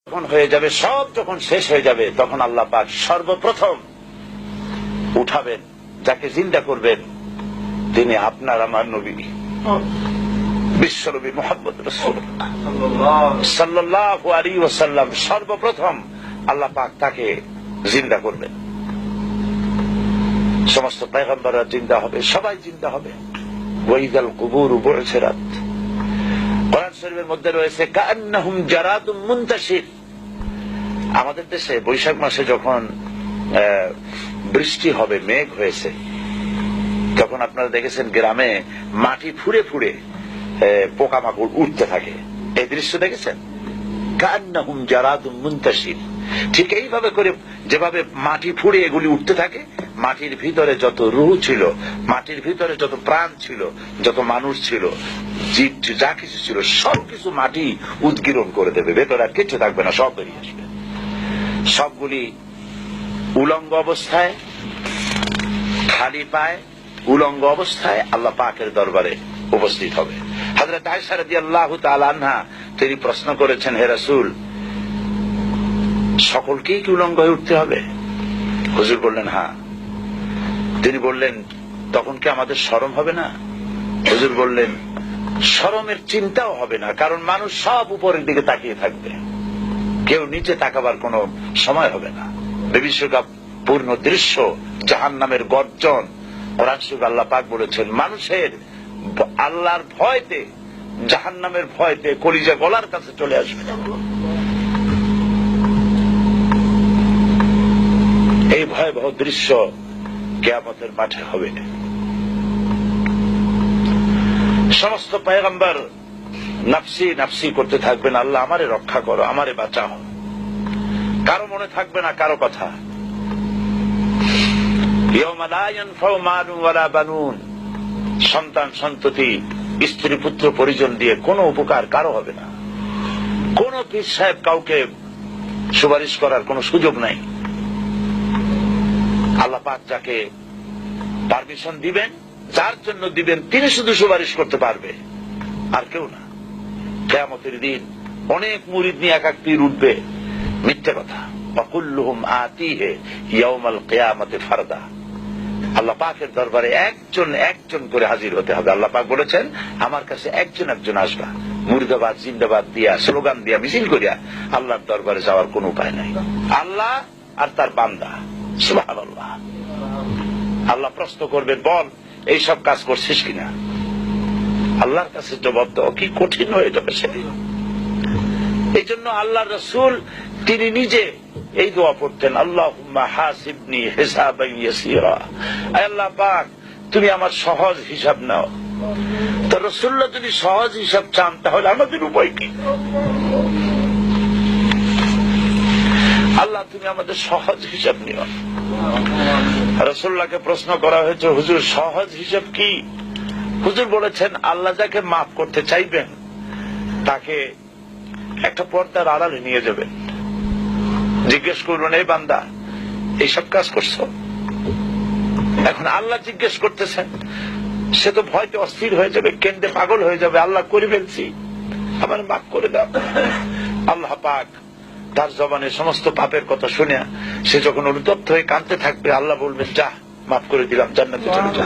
যখন হয়ে যাবে, সব যখন শেষ হয়ে যাবে, তখন আল্লাহ পাক সর্বপ্রথম উঠাবেন, যাকে জিন্দা করবেন তিনি আপনার আমার নবী বিশ্বনবী মুহাম্মদ রাসূলুল্লাহ সাল্লাল্লাহু আলাইহি ওয়াসাল্লাম। সর্বপ্রথম আল্লাহ পাক তাকে জিন্দা করবেন। সমস্ত পয়গম্বররা জিন্দা হবে, সবাই জিন্দা হবে। ওয়াইদাল কুবুর বু'সিরাত, কোরআন শরীফের মধ্যে রয়েছে কাআন্নাহুম জারাদুম মুনতাশির। আমাদের দেশে বৈশাখ মাসে যখন বৃষ্টি হবে, মেঘ হয়েছে, তখন আপনারা দেখেছেন গ্রামে মাটি ফুঁড়ে ফুঁড়ে পোকামাকড় উঠতে থাকে। এই দৃশ্য দেখেছেন? কাআন্নাহুম জারাদুম মুনতাশির। ঠিক এইভাবে করে যেভাবে মাটি ফুঁড়ে এগুলি উঠতে থাকে, মাটির ভিতরে যত রূহ ছিল, মাটির ভিতরে যত প্রাণ ছিল, যত মানুষ ছিল, জীব যা কিছু ছিল, সবকিছু মাটি উদ্গীরণ করে দেবে, ভেতরে আর কিছু থাকবে না, সব বেরিয়ে আসবে। সবগুলি উলঙ্গ অবস্থায়, খালি পায়, উলঙ্গ অবস্থায় আল্লাহ পাকের দরবারে উপস্থিত হবে। হযরত আয়েশা রাদিয়াল্লাহু তাআলা আনহা তিনি প্রশ্ন করেছেন, হে রাসূল, সকলকেই কি উলঙ্গ হয়ে উঠতে হবে? হুজুর বললেন হ্যাঁ। তিনি বললেন, তখন কি আমাদের শরম হবে না? হুজুর বললেন, শরমের চিন্তাও হবে না, কারণ মানুষ সব উপরের দিকে তাকিয়ে থাকবে, কেউ নিচে তাকাবার কোনো সময় হবে না। বিশ্বকাপ পূর্ণ দৃশ্য, জাহান্নামের গর্জন। কোরআন শরীফে আল্লাহ পাক বলেছেন, মানুষের আল্লাহর ভয়তে, জাহান্নামের ভয়তে কলিজা গলার কাছে চলে আসবে। এই ভয়াবহ দৃশ্য কিয়ামতের মাঠে হবে। সমস্ত পয়গম্বর নাফসি নাফসি করতে থাকবেন, আল্লাহ আমারে রক্ষা করো, আমারে বাঁচাও। কারো মনে থাকবে না কারো কথা। ইয়াওমা লা ইয়ানফাউ মালুন ওয়ালা বানুন, সন্তান সন্ততি, স্ত্রী পুত্র পরিজন দিয়ে কোনো উপকার কারো হবে না। কোন পীর সাহেব কাউকে সুপারিশ করার কোনো সুযোগ নাই। আল্লাহ পাক যাকে পারমিশন দিবেন, যার জন্য দিবেন, তিনি শুধু সুপারিশ করতে পারবে, আর কেউ না। কিয়ামতের দিন অনেক মুরিদ নিয়ে এক এক পীর উঠবে, মিথ্যে কথা। ওয়াকুল্লুহুম আতিহি ইয়াউমাল কিয়ামাতি ফারদা। আল্লাহ পাকের দরবারে একজন একজন করে হাজির হতে হবে। আল্লাহ পাক বলেছেন, আমার কাছে একজন একজন আসবা, মুর্দাবাদ জিন্দাবাদ দিয়া, স্লোগান দিয়া, মিছিল করিয়া আল্লাহর দরবারে যাওয়ার কোন উপায় নাই। আল্লাহ আর তার বান্দা, সুবহানাল্লাহ। আল্লাহ প্রশ্ন করবে, বল এই সব কাজ করছিস কিনা? আল্লাহর কাছে জবাব দেওয়া কি কঠিন হয়ে যাবে সেদিন। এই জন্য আল্লাহ রাসূল তিনি নিজে এই দোয়া পড়তেন, আল্লাহুম্মা হাসিবনি হিসাবান ইয়াসীরা। আল্লাহ পাক তুমি আমার সহজ হিসাব নাও। তো রাসূলুল্লাহ যদি সহজ হিসাব চান, তাহলে আমাদের উপায় কি? আল্লাহ তুমি আমাদের সহজ হিসাব নিও। রাসূলুল্লাহকে প্রশ্ন করা হয়েছে, হুজুর সহজ হিসাব কি? হুজুর বলেছেন, আল্লাহ যাকে মাফ করতে চাইবেন তাকে একটা পর্দার আড়ালে নিয়ে যাবেন, জিজ্ঞেস করবেন, এই বান্দা এইসব কাজ করছো? এখন আল্লাহ জিজ্ঞেস করতেছেন, সে তো ভয়তে অস্থির হয়ে যাবে, কেন্দে পাগল হয়ে যাবে, আল্লাহ করে ফেলছি, আমার মাফ করে দাও। আল্লাহ পাক তার জবানে সমস্ত পাপের কথা শুনে সে যখন অনুতপ্ত হয়ে কাঁদতে থাকবে, আল্লাহ বলবেন, যা মাফ করে দিলাম, জান্নাতে চলে যা।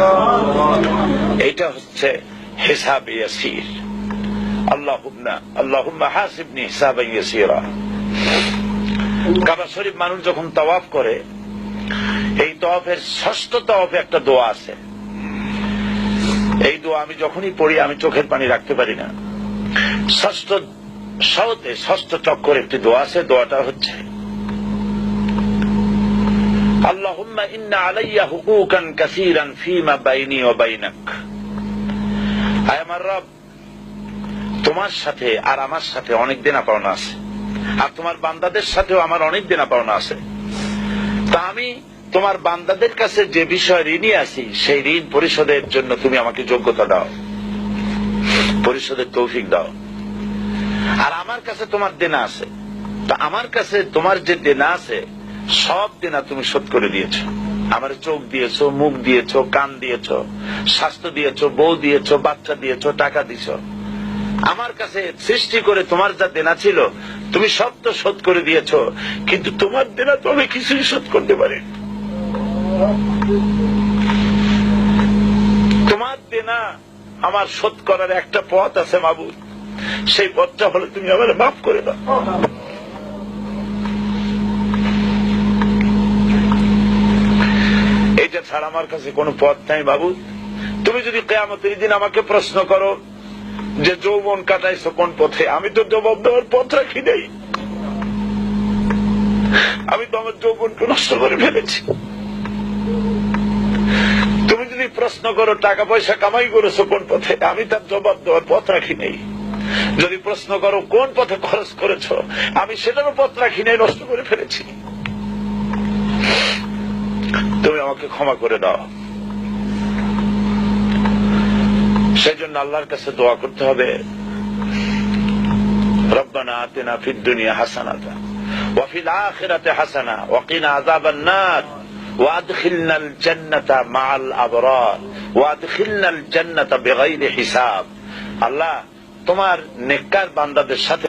এইটা হচ্ছে হিসাব ইয়াসির। আল্লাহুম্মা হাসিবনি হিসাবান ইয়াসীরা। কাবা শরীফ মানুষ যখন তাওয়াফ করে, এই তাওয়াফের ষষ্ঠ তাওয়াফে একটা দোয়া আছে। এই দোয়া আমি যখনই পড়ি আমি চোখের পানি রাখতে পারি না। ষষ্ঠ চক্করে একটি দোয়া আছে। দোয়াটা হচ্ছে, আল্লাহুম্মা ইন্না আলাইয়া হুকুকান কাসীরান ফীমা বাইনি ওয়া বাইনাক। আয় আমার রব, তোমার সাথে আর আমার সাথে অনেক দেনা পাওনা আছে, আর তোমার বান্দাদের সাথেও আমার অনেক দেনা পাওনা আছে। তা আমি তোমার বান্দাদের কাছে যে বিষয় ঋণী আছি, সেই ঋণ পরিশোধের জন্য তুমি আমাকে যোগ্যতা দাও, পরিশোধের তৌফিক দাও। আর আমার কাছে তোমার দেনা আছে, তা আমার কাছে তোমার যে দেনা আছে সব দেনা তুমি শোধ করে দিয়েছো। আমার চোখ দিয়েছো, মুখ দিয়েছো, কান দিয়েছো, স্বাস্থ্য দিয়েছো, বউ দিয়েছো, বাচ্চা দিয়েছো, টাকা দিয়েছো। আমার কাছে সৃষ্টি করে তোমার যা দেনা ছিল তুমি সব তো শোধ করে দিয়েছো, কিন্তু তোমার দেনা তো আমি কিছুই শোধ করতে পারি। তোমার দেনা আমার শোধ করার একটা পথ আছে মাবুদ, সেই পথটা হলো তুমি আমার মাফ করে দাও। এইটা ছাড়া আমার কাছে কোনো পথ নাই মাবুদ। তুমি যদি কিয়ামতের দিন আমাকে প্রশ্ন করো যে যৌবন কাটাইছো কোন পথে, আমি তো জবাব দেওয়ার পথ রাখি নাই। আমি তো আমার যৌবনকে নষ্ট করে ফেলেছি। তুমি যদি প্রশ্ন করো টাকা পয়সা কামাই করেছো কোন পথে, আমি তার জবাব দেওয়ার পথ রাখি নাই। যদি প্রশ্ন করো কোন পথে খরচ করেছো, আমি সেটারও পথ রাখি নাই, নষ্ট করে ফেলেছি। তুমি আমাকে ক্ষমা করে দাও। সেই জন্য আল্লাহর কাছে দোয়া করতে হবে, রব্বানা আতিনা ফিদ দুনিয়া হাসানাতা ওয়া ফিল আখিরাতি হাসানা ওয়া কিনা আযাবান নার ওয়া আদখিলনাল জান্নাতা মাআল আবরার ওয়া আদখিলনাল জান্নাতা বিগাইরি হিসাব। আল্লাহ, তোমার নেককার বান্দাদের সাথে